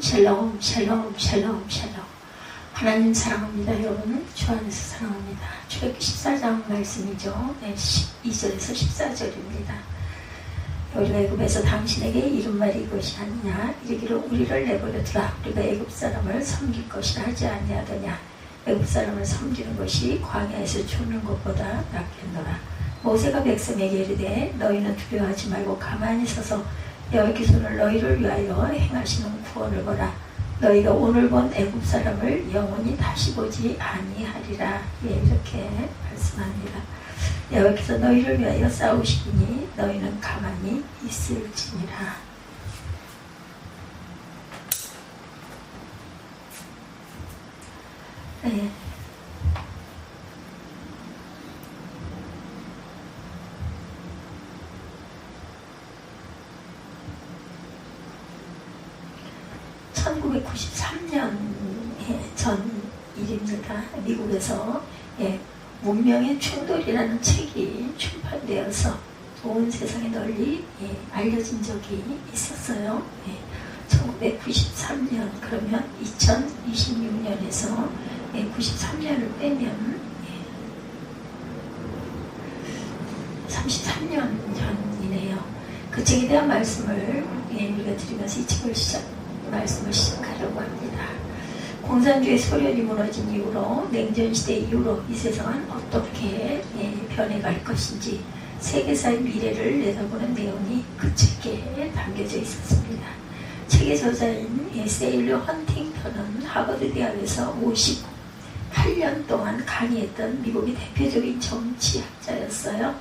샬롬 샬롬 샬롬 샬롬 샬롬. 하나님 사랑합니다. 여러분 주 안에서 사랑합니다. 출애굽기 14장 말씀이죠. 2절에서 14절입니다. 우리가 애굽에서 당신에게 이른 말이 이것이 아니냐. 이르기를 우리를 내버려 두라. 우리가 애굽 사람을 섬길 것이라 하지 아니하더냐. 애굽 사람을 섬기는 것이 광야에서 죽는 것보다 낫겠노라. 모세가 백성에게 이르되 너희는 두려워하지 말고 가만히 서서 여호와께서는 너희를 위하여 행하시는 구원을 보라. 너희가 오늘 본 애굽 사람을 영원히 다시 보지 아니하리라. 예, 이렇게 말씀합니다. 여호와께서 너희를 위하여 싸우시니 너희는 가만히 있을지니라. 네. (1993년) 전 일입니다. 미국에서 문명의 충돌이라는 책이 출판되어서 온 세상에 널리 알려진 적이 있었어요. 1993년 그러면 2026년에서 93년을 빼면 33년 전이네요. 그 책에 대한 말씀을 우리가 드리면서 이 책을 말씀을 시작하려고 합니다. 공산주의 소련이 무너진 이후로 냉전시대 이후로 이 세상은 어떻게 변해갈 것인지 세계사의 미래를 내다보는 내용이 그 책에 담겨져 있었습니다. 책의 저자인 세일러 헌팅턴은 하버드 대학에서 58년 동안 강의했던 미국의 대표적인 정치학자였어요.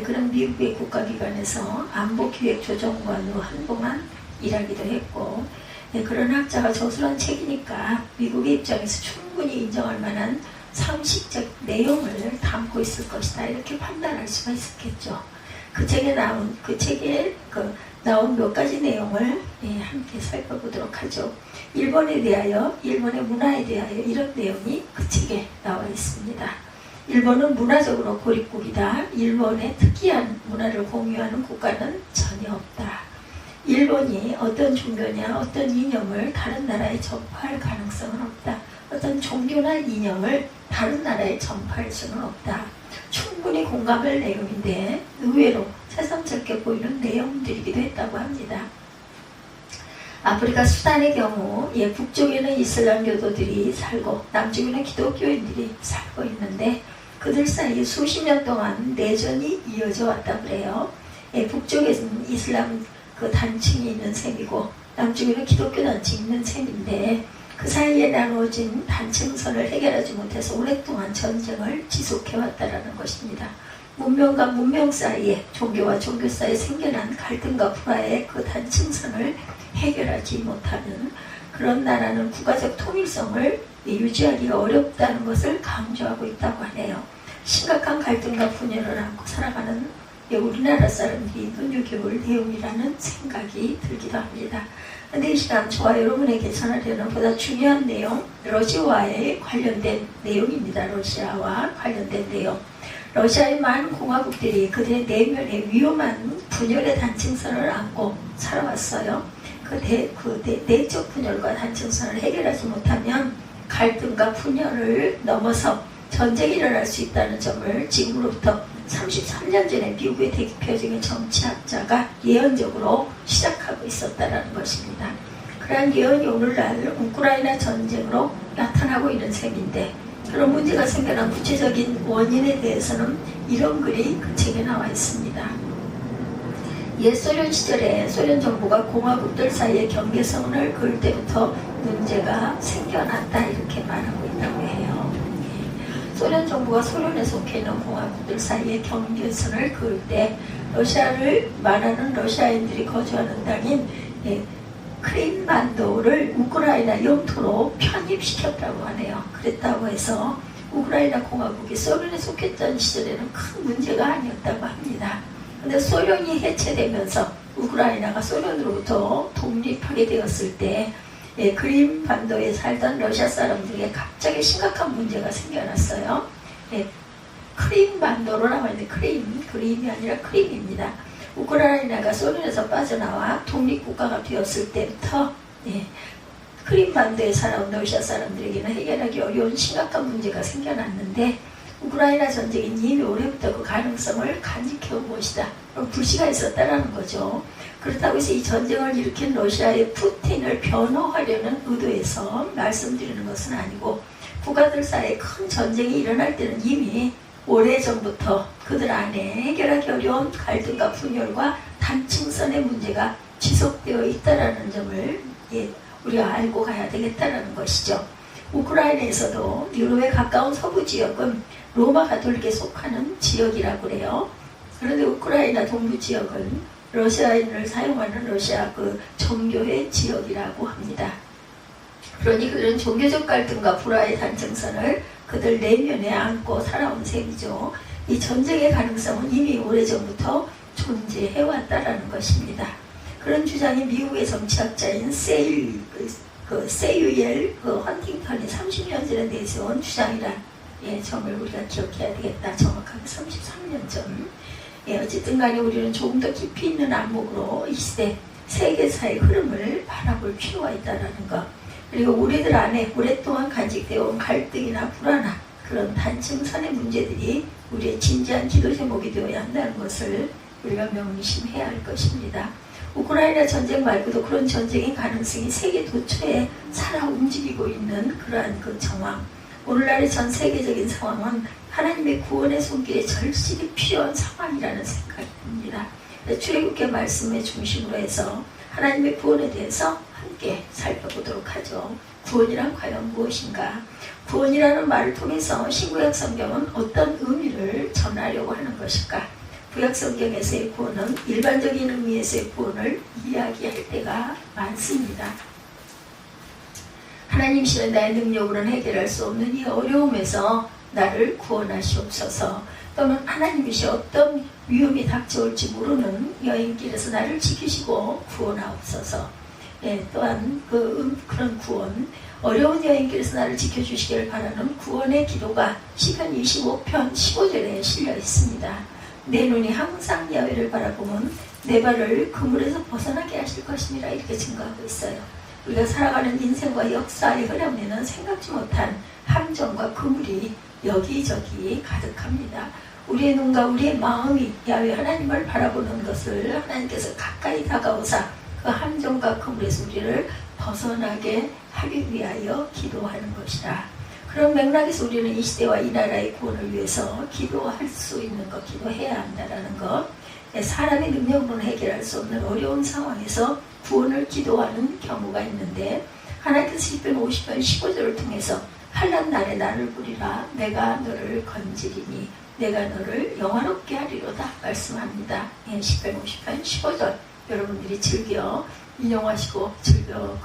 그런 미국의 국가기관에서 안보기획조정관으로 한동안 일하기도 했고, 그런 학자가 저술한 책이니까 미국의 입장에서 충분히 인정할 만한 상식적 내용을 담고 있을 것이다, 이렇게 판단할 수가 있었겠죠. 그 책에 나온 몇 가지 내용을 함께 살펴보도록 하죠. 일본에 대하여, 일본의 문화에 대하여 이런 내용이 그 책에 나와 있습니다. 일본은 문화적으로 고립국이다. 일본의 특이한 문화를 공유하는 국가는 전혀 없다. 일본이 어떤 종교냐 어떤 이념을 다른 나라에 전파할 가능성은 없다. 어떤 종교나 이념을 다른 나라에 전파할 수는 없다. 충분히 공감할 내용인데 의외로 새삼스럽게 보이는 내용들이기도 했다고 합니다. 아프리카 수단의 경우 북쪽에는 이슬람교도들이 살고 남쪽에는 기독교인들이 살고 있는데 그들 사이에 수십 년 동안 내전이 이어져 왔다고 그래요. 북쪽에는 이슬람 단층이 있는 셈이고 남쪽에는 기독교 단층이 있는 셈인데 그 사이에 나누어진 단층선을 해결하지 못해서 오랫동안 전쟁을 지속해왔다는 것입니다. 문명과 문명 사이에, 종교와 종교 사이에 생겨난 갈등과 불화의 그 단층선을 해결하지 못하는 그런 나라는 국가적 통일성을 유지하기가 어렵다는 것을 강조하고 있다고 하네요. 심각한 갈등과 분열을 안고 살아가는 우리나라 사람들이 눈여겨볼 내용이라는 생각이 들기도 합니다. 근데 이 시간 저와 여러분에게 전하려는 보다 중요한 내용, 러시아와의 관련된 내용입니다. 러시아와 관련된 내용. 러시아의 많은 공화국들이 그들의 내면에 위험한 분열의 단층선을 안고 살아왔어요. 내적 분열과 단층선을 해결하지 못하면 갈등과 분열을 넘어서 전쟁이 일어날 수 있다는 점을 지금으로부터 33년 전에 미국의 대표적인 정치학자가 예언적으로 시작하고 있었다는 것입니다. 그러한 예언이 오늘날 우크라이나 전쟁으로 나타나고 있는 셈인데 그런 문제가 생겨난 구체적인 원인에 대해서는 이런 글이 그 책에 나와 있습니다. 옛 소련 시절에 소련 정부가 공화국들 사이의 경계선을 그을 때부터 문제가 생겨났다, 이렇게 말하고 있다고 해요. 소련 정부가 소련에 속해 있는 공화국들 사이의 경계선을 그을 때 러시아를 말하는 러시아인들이 거주하는 땅인 크림반도를 우크라이나 영토로 편입시켰다고 하네요. 그랬다고 해서 우크라이나 공화국이 소련에 속했던 시절에는 큰 문제가 아니었다고 합니다. 그런데 소련이 해체되면서 우크라이나가 소련으로부터 독립하게 되었을 때 크림반도에 살던 러시아 사람들에게 갑자기 심각한 문제가 생겨났어요. 크림반도로 나와 있는 그림이 아니라 크림입니다. 우크라이나가 소련에서 빠져나와 독립국가가 되었을 때부터 크림반도에 살아온 러시아 사람들에게는 해결하기 어려운 심각한 문제가 생겨났는데 우크라이나 전쟁이 이미 올해부터 그 가능성을 간직해온 것이다. 불씨가 있었다라는 거죠. 그렇다고 해서 이 전쟁을 일으킨 러시아의 푸틴을 변호하려는 의도에서 말씀드리는 것은 아니고 국가들 사이에 큰 전쟁이 일어날 때는 이미 오래전부터 그들 안에 해결하기 어려운 갈등과 분열과 단층선의 문제가 지속되어 있다는 점을 우리가 알고 가야 되겠다는 것이죠. 우크라이나에서도 유럽에 가까운 서부 지역은 로마 가톨릭에 속하는 지역이라고 그래요. 그런데 우크라이나 동부 지역은 러시아인을 사용하는 러시아 그 정교회 지역이라고 합니다. 그러니 그런 종교적 갈등과 불화의 단층선을 그들 내면에 안고 살아온 셈이죠. 이 전쟁의 가능성은 이미 오래전부터 존재해왔다라는 것입니다. 그런 주장이 미국의 정치학자인 세유엘 헌팅턴이 30년 전에 내세운 주장이란 점을 우리가 기억해야 되겠다. 정확하게 33년 전. 어쨌든 간에 우리는 조금 더 깊이 있는 안목으로 이 시대 세계사의 흐름을 바라볼 필요가 있다는 것. 그리고 우리들 안에 오랫동안 간직되어 온 갈등이나 불화나 그런 단층선의 문제들이 우리의 진지한 기도 제목이 되어야 한다는 것을 우리가 명심해야 할 것입니다. 우크라이나 전쟁 말고도 그런 전쟁의 가능성이 세계 도처에 살아 움직이고 있는 그러한 그 정황. 오늘날의 전 세계적인 상황은 하나님의 구원의 손길에 절실히 필요한 상황이라는 생각이 듭니다. 출애굽기 말씀의 중심으로 해서 하나님의 구원에 대해서 함께 살펴보도록 하죠. 구원이란 과연 무엇인가? 구원이라는 말을 통해서 신구약 성경은 어떤 의미를 전하려고 하는 것일까? 구약 성경에서의 구원은 일반적인 의미에서의 구원을 이야기할 때가 많습니다. 하나님이시는 나의 능력으로는 해결할 수 없는 이 어려움에서 나를 구원하시옵소서. 또는 하나님이시 어떤 위험이 닥쳐올지 모르는 여행길에서 나를 지키시고 구원하옵소서. 또한 그런 구원, 어려운 여행길에서 나를 지켜주시기를 바라는 구원의 기도가 시편 25편 15절에 실려 있습니다. 내 눈이 항상 야훼를 바라보면 내 발을 그물에서 벗어나게 하실 것이니라 이렇게 증거하고 있어요. 우리가 살아가는 인생과 역사의 흐름에는 생각지 못한 함정과 그물이 여기저기 가득합니다. 우리의 눈과 우리의 마음이 야훼 하나님을 바라보는 것을 하나님께서 가까이 다가오사 그 함정과 그물에서 우리를 벗어나게 하기 위하여 기도하는 것이다. 그런 맥락에서 우리는 이 시대와 이 나라의 구원을 위해서 기도할 수 있는 것, 기도해야 한다는 것. 사람의 능력으로는 해결할 수 없는 어려운 상황에서 구원을 기도하는 경우가 있는데 하나님께서 시편 50편 15절을 통해서 환난 날에 나를 부리라 내가 너를 건지리니 내가 너를 영화롭게 하리로다 말씀합니다. 시편 50편 15절 여러분들이 즐겨 인용하시고 즐겨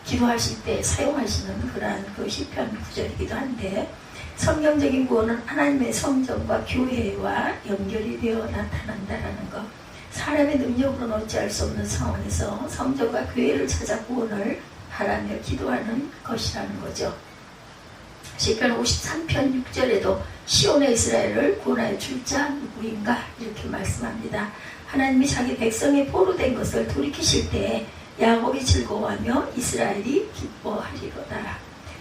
기도하실 때 사용하시는 그러한 그 시편 구절이기도 한데 성경적인 구원은 하나님의 성전과 교회와 연결이 되어 나타난다는 것. 사람의 능력으로는 어찌할 수 없는 상황에서 성전과 교회를 찾아 구원을 바라며 기도하는 것이라는 거죠. 시편 53편 6절에도 시온의 이스라엘을 구원하여 줄 자 누구인가 이렇게 말씀합니다. 하나님이 자기 백성의 포로 된 것을 돌이키실 때 야곱이 즐거워하며 이스라엘이 기뻐하리로다.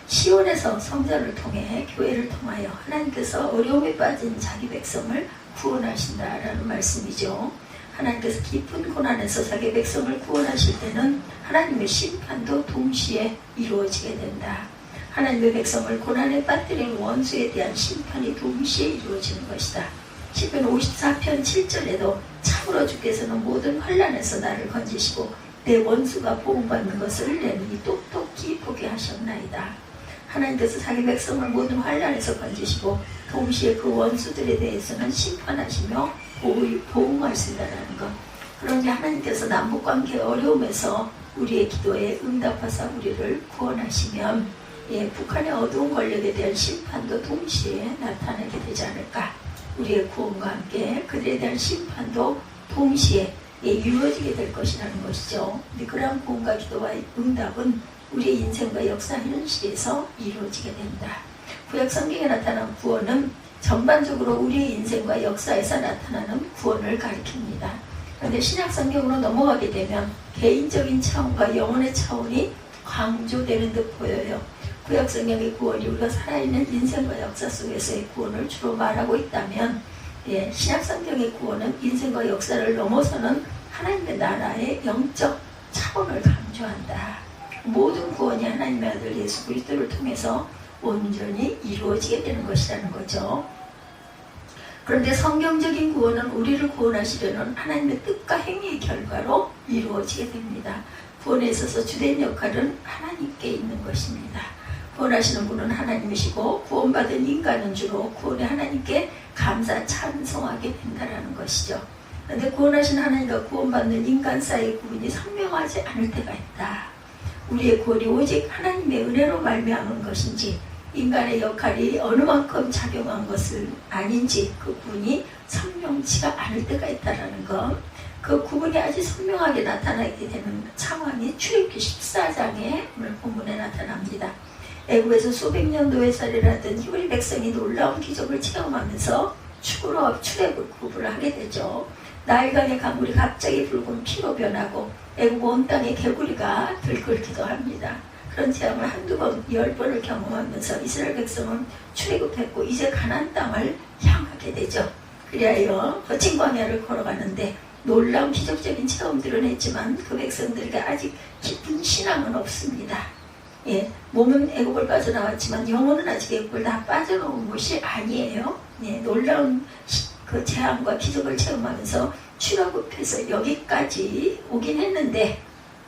시온에서 성전을 통해 교회를 통하여 하나님께서 어려움에 빠진 자기 백성을 구원하신다라는 말씀이죠. 하나님께서 깊은 고난에서 자기 백성을 구원하실 때는 하나님의 심판도 동시에 이루어지게 된다. 하나님의 백성을 고난에 빠뜨린 원수에 대한 심판이 동시에 이루어지는 것이다. 시편 54편 7절에도 참으로 주께서는 모든 환난에서 나를 건지시고 내 원수가 보응받는 것을 내 눈이 똑똑히 보게 하셨나이다. 하나님께서 자기 백성을 모든 환난에서 건지시고 동시에 그 원수들에 대해서는 심판하시며 보응하신다는 것. 그러니 하나님께서 남북관계 어려움에서 우리의 기도에 응답하사 우리를 구원하시면 북한의 어두운 권력에 대한 심판도 동시에 나타나게 되지 않을까. 우리의 구원과 함께 그들에 대한 심판도 동시에 이루어지게 될 것이라는 것이죠. 그러한 구원과 기도와 응답은 우리의 인생과 역사 현실에서 이루어지게 된다. 구약 성경에 나타난 구원은 전반적으로 우리의 인생과 역사에서 나타나는 구원을 가리킵니다. 그런데 신약 성경으로 넘어가게 되면 개인적인 차원과 영혼의 차원이 강조되는 듯 보여요. 구약 성경의 구원이 우리가 살아있는 인생과 역사 속에서의 구원을 주로 말하고 있다면, 신약 성경의 구원은 인생과 역사를 넘어서는 하나님의 나라의 영적 차원을 강조한다. 모든 구원이 하나님의 아들 예수 그리스도를 통해서 온전히 이루어지게 되는 것이라는 거죠. 그런데 성경적인 구원은 우리를 구원하시려는 하나님의 뜻과 행위의 결과로 이루어지게 됩니다. 구원에 있어서 주된 역할은 하나님께 있는 것입니다. 구원하시는 분은 하나님이시고 구원받은 인간은 주로 구원의 하나님께 감사 찬송하게 된다는 것이죠. 그런데 구원하신 하나님과 구원받는 인간 사이의 구분이 선명하지 않을 때가 있다. 우리의 구원이 오직 하나님의 은혜로 말미암은 것인지 인간의 역할이 어느 만큼 작용한 것은 아닌지 그 구분이 선명치가 않을 때가 있다는 것. 그 구분이 아주 선명하게 나타나게 되는 상황이 출애굽기 14장에 오늘 본문에 나타납니다. 애굽에서 수백 년 노예살이를 하던 히브리 백성이 놀라운 기적을 체험하면서 출애굽을 하게 되죠. 나일강의 강물이 갑자기 붉은 피로 변하고 애굽 온 땅의 개구리가 들끓기도 합니다. 그런 체험을 한두 번, 10번을 경험하면서 이스라엘 백성은 출애굽했고 이제 가나안 땅을 향하게 되죠. 그리하여 거친 광야를 걸어가는데 놀라운 기적적인 체험들은 했지만 그 백성들에게 아직 깊은 신앙은 없습니다. 몸은 애굽을 빠져나왔지만 영혼은 아직 애굽을 다 빠져나온 것이 아니에요. 놀라운 그 재앙과 기적을 체험하면서 출애굽해서 여기까지 오긴 했는데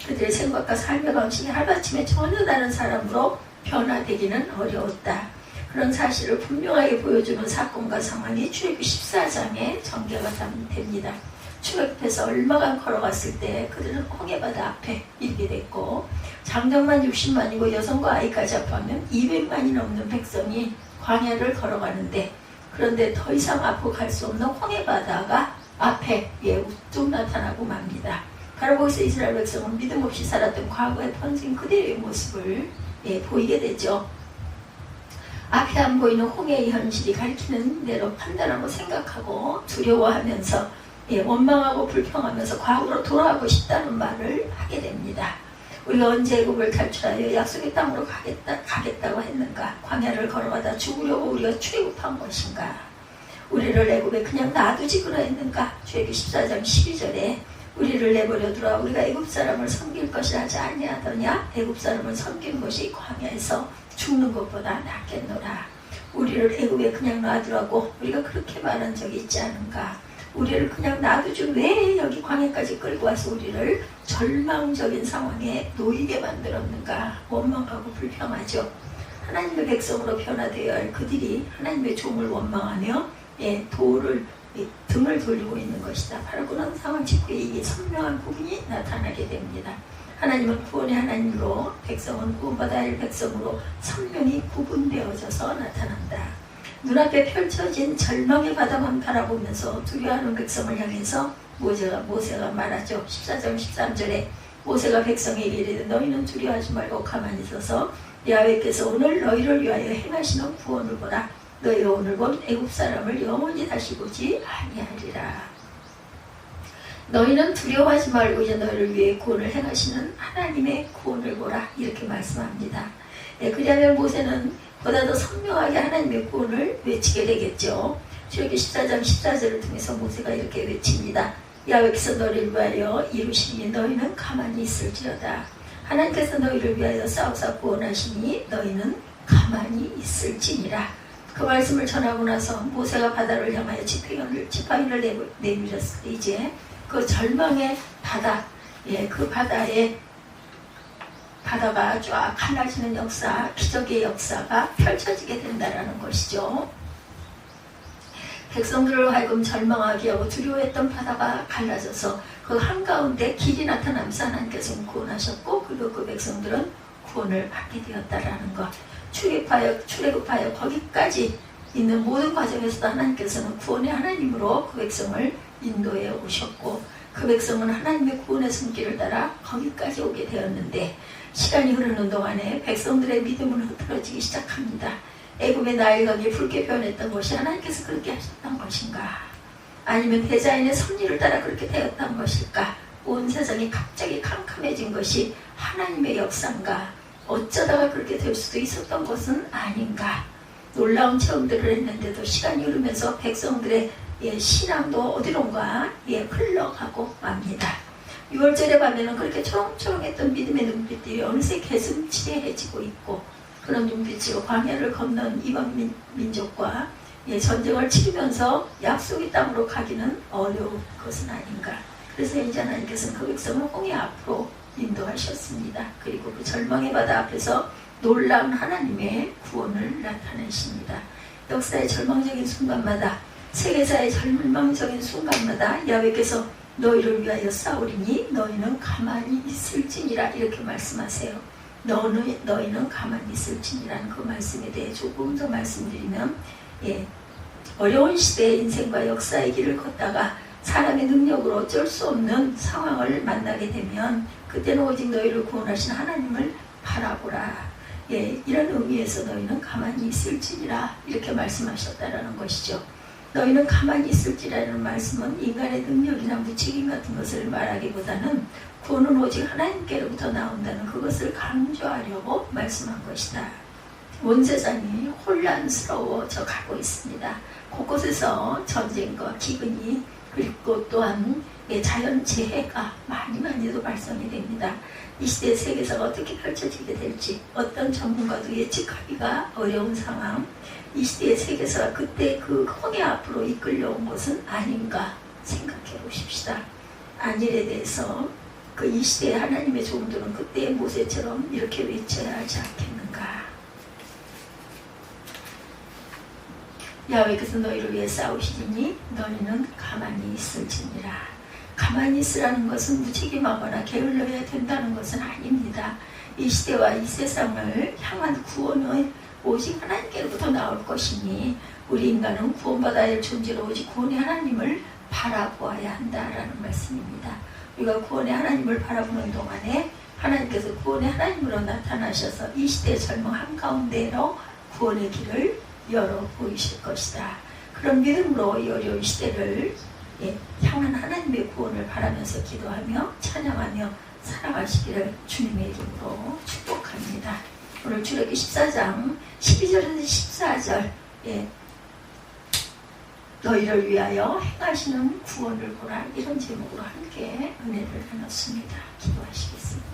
그들의 생각과 삶의 방식이 하루아침에 전혀 다른 사람으로 변화되기는 어려웠다. 그런 사실을 분명하게 보여주는 사건과 상황이 출애굽기 14장에 전개가 됩니다. 출애굽해서 얼마간 걸어갔을 때 그들은 홍해바다 앞에 이르게 됐고 장정만 60만이고 여성과 아이까지 합하면 200만이 넘는 백성이 광야를 걸어가는데 그런데 더 이상 앞으로 갈 수 없는 홍해바다가 앞에 우뚝 나타나고 맙니다. 바로 거기서 이스라엘 백성은 믿음 없이 살았던 과거의 번진 그대의 모습을 보이게 되죠. 앞에 안 보이는 홍해의 현실이 가리키는 대로 판단하고 생각하고 두려워하면서 원망하고 불평하면서 과거로 돌아가고 싶다는 말을 하게 됩니다. 우리가 언제 애굽을 탈출하여 약속의 땅으로 가겠다고 했는가? 광야를 걸어가다 죽으려고 우리가 출애굽한 것인가? 우리를 애굽에 그냥 놔두지 그러했는가? 출애굽기 14장 12절에 우리를 내버려 두라 우리가 애굽 사람을 섬길 것이 하지 아니하더냐? 애굽 사람을 섬기는 것이 광야에서 죽는 것보다 낫겠노라. 우리를 애굽에 그냥 놔두라고 우리가 그렇게 말한 적이 있지 않은가? 우리를 그냥 놔두지 왜 여기 광야까지 끌고 와서 우리를 절망적인 상황에 놓이게 만들었는가? 원망하고 불평하죠. 하나님의 백성으로 변화되어야 할 그들이 하나님의 종을 원망하며 등을 돌리고 있는 것이다. 바로 그런 상황 직후에 이 선명한 구분이 나타나게 됩니다. 하나님은 구원의 하나님으로 백성은 구원받아야 할 백성으로 선명히 구분되어져서 나타난다. 눈앞에 펼쳐진 절망의 바다만 바라보면서 두려워하는 백성을 향해서 모세가 말하죠. 14장 13절에 모세가 백성에게 이르되 너희는 두려워하지 말고 가만히 있어서 야훼께서 오늘 너희를 위하여 행하시는 구원을 보라. 너희가 오늘 본 애굽 사람을 영원히 다시 보지 아니하리라. 너희는 두려워하지 말고 이제 너희를 위해 구원을 행하시는 하나님의 구원을 보라. 이렇게 말씀합니다. 그리하면 모세는 보다 더 선명하게 하나님의 구원을 외치게 되겠죠. 출애굽기 14장 14절을 통해서 모세가 이렇게 외칩니다. 야훼께서 너희를 위하여 이루시니 너희는 가만히 있을지어다. 하나님께서 너희를 위하여 싸우사 구원하시니 너희는 가만히 있을지니라. 그 말씀을 전하고 나서 모세가 바다를 향하여 지팡이를 내밀었을 때 이제 그 절망의 바다, 그 바다가 쫙 갈라지는 역사, 기적의 역사가 펼쳐지게 된다는 것이죠. 백성들을 하여금 절망하게 하고 두려워했던 바다가 갈라져서 그 한가운데 길이 나타나면서 하나님께서는 구원하셨고 그리고 그 백성들은 구원을 받게 되었다라는 것. 출애굽하여 거기까지 있는 모든 과정에서도 하나님께서는 구원의 하나님으로 그 백성을 인도해 오셨고 그 백성은 하나님의 구원의 손길을 따라 거기까지 오게 되었는데 시간이 흐르는 동안에 백성들의 믿음은 흐트러지기 시작합니다. 애굽의 나일강이 붉게 변했던 것이 하나님께서 그렇게 하셨던 것인가? 아니면 대자연의 섭리를 따라 그렇게 되었던 것일까? 온 세상이 갑자기 캄캄해진 것이 하나님의 역사인가? 어쩌다가 그렇게 될 수도 있었던 것은 아닌가? 놀라운 체험들을 했는데도 시간이 흐르면서 백성들의 신앙도 어디론가 흘러가고 맙니다. 6월절에 가면은 그렇게 초롱초롱했던 믿음의 눈빛들이 어느새 개슴츠레해지고 있고, 그런 눈빛으로 광야를 건넌 이방 민족과 전쟁을 치르면서 약속의 땅으로 가기는 어려운 것은 아닌가. 그래서 이제 하나님께서는 그 백성을 홍해 앞으로 인도하셨습니다. 그리고 그 절망의 바다 앞에서 놀라운 하나님의 구원을 나타내십니다. 역사의 절망적인 순간마다, 세계사의 절망적인 순간마다 야훼께서 너희를 위하여 싸우리니 너희는 가만히 있을지니라 이렇게 말씀하세요. 너희는 가만히 있을지니라는 그 말씀에 대해 조금 더 말씀드리면, 어려운 시대의 인생과 역사의 길을 걷다가 사람의 능력으로 어쩔 수 없는 상황을 만나게 되면 그때는 오직 너희를 구원하신 하나님을 바라보라. 이런 의미에서 너희는 가만히 있을지니라 이렇게 말씀하셨다라는 것이죠. 너희는 가만히 있을지라는 말씀은 인간의 능력이나 무책임 같은 것을 말하기보다는 구원은 오직 하나님께로부터 나온다는 그것을 강조하려고 말씀한 것이다. 온 세상이 혼란스러워져 가고 있습니다. 곳곳에서 전쟁과 기근이, 그리고 또한 자연재해가 많이도 발생이 됩니다. 이 시대 세계사가 어떻게 펼쳐지게 될지 어떤 전문가도 예측하기가 어려운 상황. 이 시대의 세계사가 그때 그 홍해 앞으로 이끌려온 것은 아닌가 생각해 보십시다. 안일에 대해서 그 이 시대의 하나님의 종들은 그때의 모세처럼 이렇게 외쳐야 하지 않겠는가. 야훼께서 너희를 위해 싸우시리니 너희는 가만히 있을지니라. 가만히 있으라는 것은 무책임하거나 게을러야 된다는 것은 아닙니다. 이 시대와 이 세상을 향한 구원은 오직 하나님께로부터 나올 것이니 우리 인간은 구원받아야 할 존재로 오직 구원의 하나님을 바라보아야 한다라는 말씀입니다. 우리가 구원의 하나님을 바라보는 동안에 하나님께서 구원의 하나님으로 나타나셔서 이 시대의 절망 한가운데로 구원의 길을 열어 보이실 것이다. 그런 믿음으로 이 어려운 시대를 향한 하나님의 구원을 바라면서 기도하며 찬양하며 살아가시기를 주님의 이름으로 축복합니다. 오늘 출애굽기 14장 12절에서 14절 너희를 위하여 행하시는 구원을 보라 이런 제목으로 함께 은혜를 나눴습니다. 기도하시겠습니다.